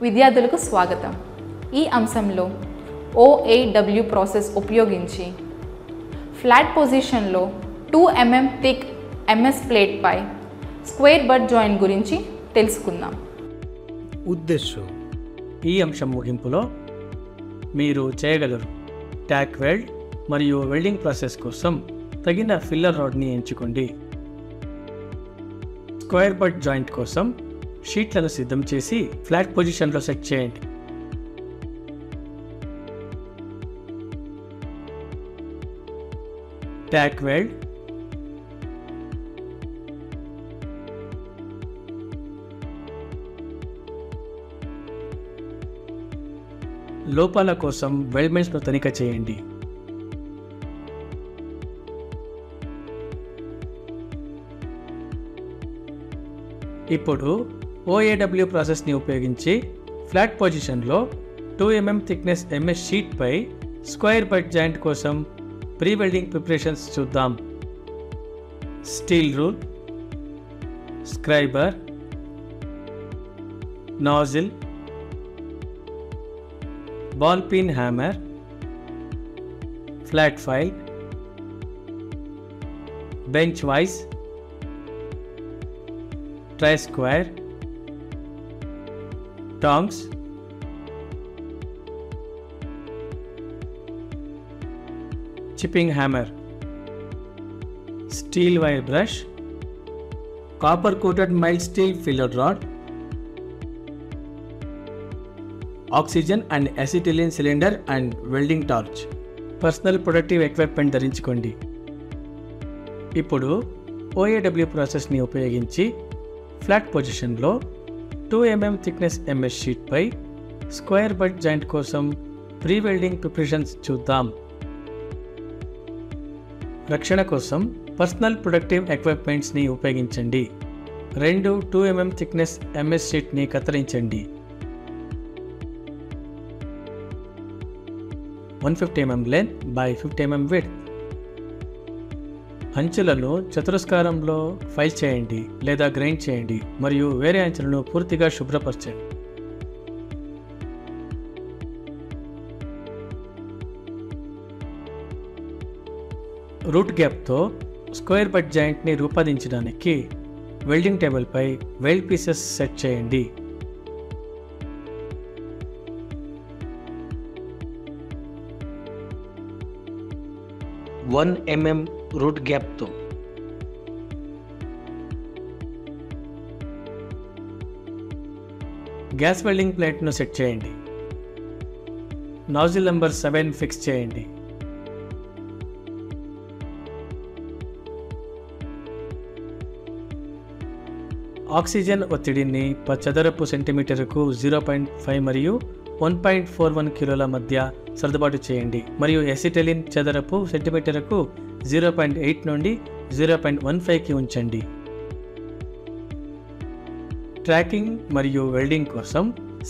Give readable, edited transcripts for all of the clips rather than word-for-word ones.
విద్యార్థులకు స్వాగతం. ఈ అంశంలో OAW ప్రాసెస్ ఉపయోగించి ఫ్లాట్ పొజిషన్లో 2 mm థిక్ MS ప్లేట్పై స్క్వేర్ బట్ జాయింట్ గురించి తెలుసుకుందాం. ఉద్దేశం: ఈ అంశం ముగింపులో మీరు చేయగలరు. ట్యాక్ వెల్డ్ మరియు వెల్డింగ్ ప్రాసెస్ కోసం తగిన ఫిల్లర్ రాడ్ని ఎంచుకోండి. స్క్వేర్ బట్ జాయింట్ కోసం షీట్లను సిద్ధం చేసి ఫ్లాట్ పొజిషన్లో సెట్ చేయండి. ట్యాక్ వెల్డ్, లోపాల కోసం వెల్డ్మెంట్స్ను తనిఖీ చేయండి. ఇప్పుడు OAW ప్రాసెస్ని ఉపయోగించి ఫ్లాట్ పొజిషన్లో 2 mm థిక్నెస్ MS షీట్పై స్క్వేర్ బట్ జాయింట్ కోసం ప్రీ వెల్డింగ్ ప్రిపరేషన్స్ చూద్దాం. Steel rule, scriber, nozzle, ball pin hammer, flat file, bench vice, try square, tongs, chipping hammer, steel wire brush, copper coated mild steel filler rod, oxygen and acetylene cylinder and welding torch. Personal protective equipment ధరించుకోండి. ఇప్పుడు OAW ప్రాసెస్ని ఉపయోగించి flat పొజిషన్లో 2 mm thickness MS షీట్పై square butt joint కోసం pre welding preparations చూద్దాం. రక్షణ కోసం పర్సనల్ ప్రొటెక్టివ్ ఎక్విప్మెంట్స్ని ఉపయోగించండి. 2 mm థిక్నెస్ MS షీట్ని కత్తిరించండి. 150 mm length by 50 mm width. అంచులను చతురస్కారంలో ఫైల్ చేయండి లేదా గ్రైండ్ చేయండి మరియు వేరే అంచులను పూర్తిగా శుభ్రపరచండి. రూట్ గ్యాప్తో స్క్వేర్ బట్ జాయింట్ని రూపొందించడానికి వెల్డింగ్ టేబుల్పై వెల్డ్ పీసెస్ సెట్ చేయండి. वन mm రూట్ గ్యాప్తో గ్యాస్ వెల్డింగ్ ప్లేట్ను సెట్ చేయండి. నాజిల్ నంబర్ 7 ఫిక్స్ చేయండి. ఆక్సిజన్ ఒత్తిడిని చదరపు సెంటీమీటర్కు 0.5 మరియు 1.41 కిలోల మధ్య సర్దుబాటు చేయండి మరియు ఎసిటలిన్ చదరపు సెంటీమీటర్కు 0.8 నుండి 0.15కి ఉంచండి. ట్రాకింగ్ మరియు వెల్డింగ్ కోసం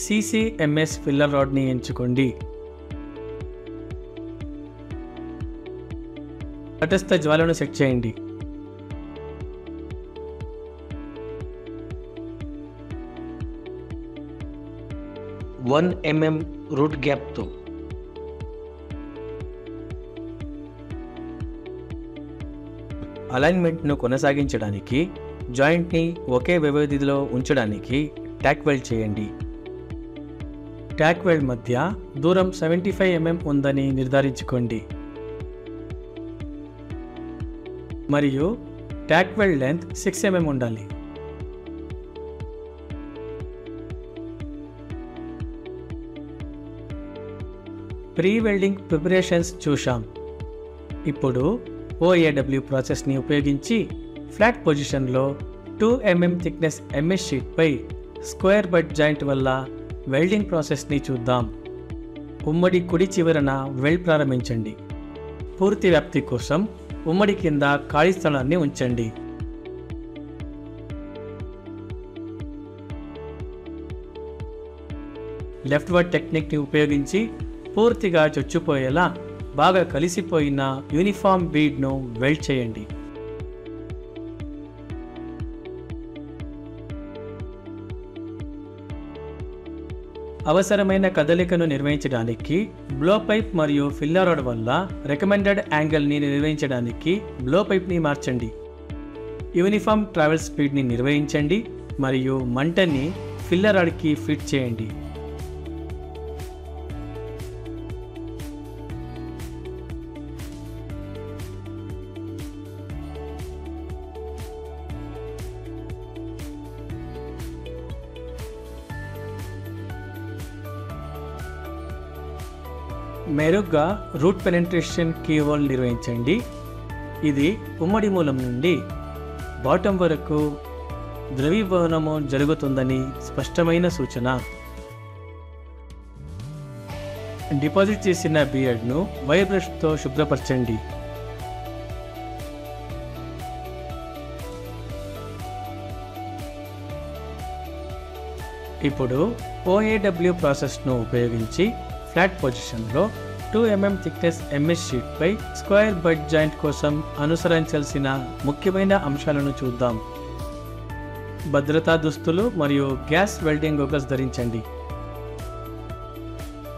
CCMS ఫిల్లర్ రాడ్ని ఎంచుకోండి. తటస్థ జ్వాలను సెట్ చేయండి. वन mm రూట్ గ్యాప్తో అలైన్మెంట్ను కొనసాగించడానికి జాయింట్ని ఒకే వ్యవధిలో ఉంచడానికి ట్యాక్ వెల్డ్ చేయండి. ట్యాక్ వెల్డ్ మధ్య దూరం 75 mm ఉందని నిర్ధారించుకోండి మరియు ట్యాక్ వెల్డ్ లెంత్ 6 mm ఉండాలి. ప్రీ వెల్డింగ్ ప్రిపరేషన్స్ చూశాం. ఇప్పుడు OAW ప్రాసెస్ని ఉపయోగించి ఫ్లాట్ పొజిషన్లో 2 mm థిక్నెస్ MS షీట్పై స్క్వేర్ బట్ జాయింట్ వల్ల వెల్డింగ్ ప్రాసెస్ని చూద్దాం. ఉమ్మడి కుడి చివరన వెల్డ్ ప్రారంభించండి. పూర్తి వ్యాప్తి కోసం ఉమ్మడి కింద ఖాళీ స్థలాన్ని ఉంచండి. లెఫ్ట్ వర్డ్ టెక్నిక్ని ఉపయోగించి పూర్తిగా చొచ్చుపోయేలా బాగా కలిసిపోయిన యూనిఫామ్ బీడ్ను వెల్డ్ చేయండి. అవసరమైన కదలికను నిర్వహించడానికి బ్లో పైప్ మరియు ఫిల్లర్ రాడ్ వల్ల రికమెండెడ్ యాంగిల్ని నిర్వహించడానికి బ్లో పైప్ని మార్చండి. యూనిఫామ్ ట్రావెల్ స్పీడ్ని నిర్వహించండి మరియు మంటని ఫిల్లర్ రాడ్కి ఫిట్ చేయండి. మెరుగ్గా రూట్ పెనెట్రేషన్ కీ హోల్ నిర్వహించండి. ఇది ఉమ్మడి మూలం నుండి బాటం వరకు ద్రవీభవనము జరుగుతుందని స్పష్టమైన సూచన. డిపాజిట్ చేసిన బియర్డ్ను వైర్ బ్రష్తో శుభ్రపరచండి. ఇప్పుడు OAW ప్రాసెస్ను ఉపయోగించి ఫ్లాట్ పొజిషన్లో 2 mm థిక్నెస్ MS షీట్పై స్క్వేర్ బడ్ జాయింట్ కోసం అనుసరించాల్సిన ముఖ్యమైన అంశాలను చూద్దాం. భద్రతా దుస్తులు మరియు గ్యాస్ వెల్డింగ్ గోగల్స్ ధరించండి.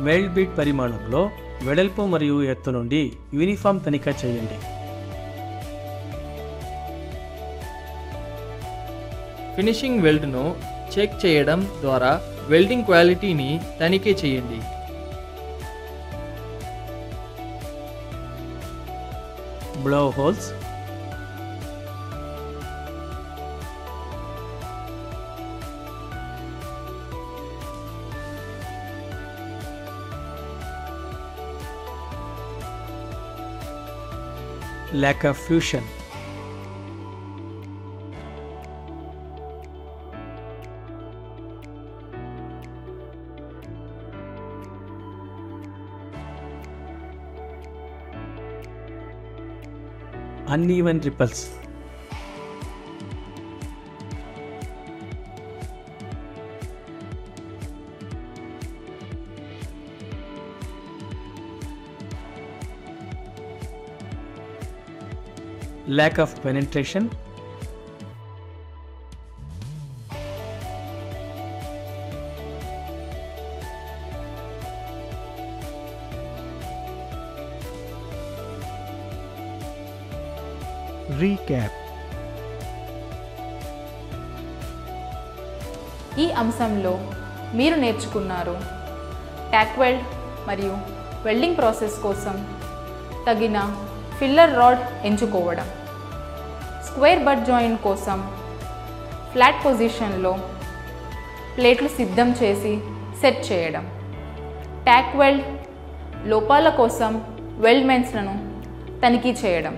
వెల్డ్ బీట్ పరిమాణంలో వెడల్పు మరియు ఎత్తు నుండి యూనిఫామ్ తనిఖీ చేయండి. ఫినిషింగ్ వెల్డ్ను చెక్ చేయడం ద్వారా వెల్డింగ్ క్వాలిటీని తనిఖీ చేయండి. Blow holes, lack of fusion, uneven ripples, lack of penetration, recap. ఈ అంశంలో మీరు నేర్చుకున్నారు ట్యాక్ వెల్డ్ మరియు వెల్డింగ్ ప్రాసెస్ కోసం తగిన ఫిల్లర్ రాడ్ ఎంచుకోవడం, స్క్వేర్ బడ్ జాయింట్ కోసం ఫ్లాట్ పొజిషన్లో ప్లేట్లు సిద్ధం చేసి సెట్ చేయడం, ట్యాక్ వెల్డ్ లోపాల కోసం వెల్డ్ మెన్స్లను తనిఖీ చేయడం.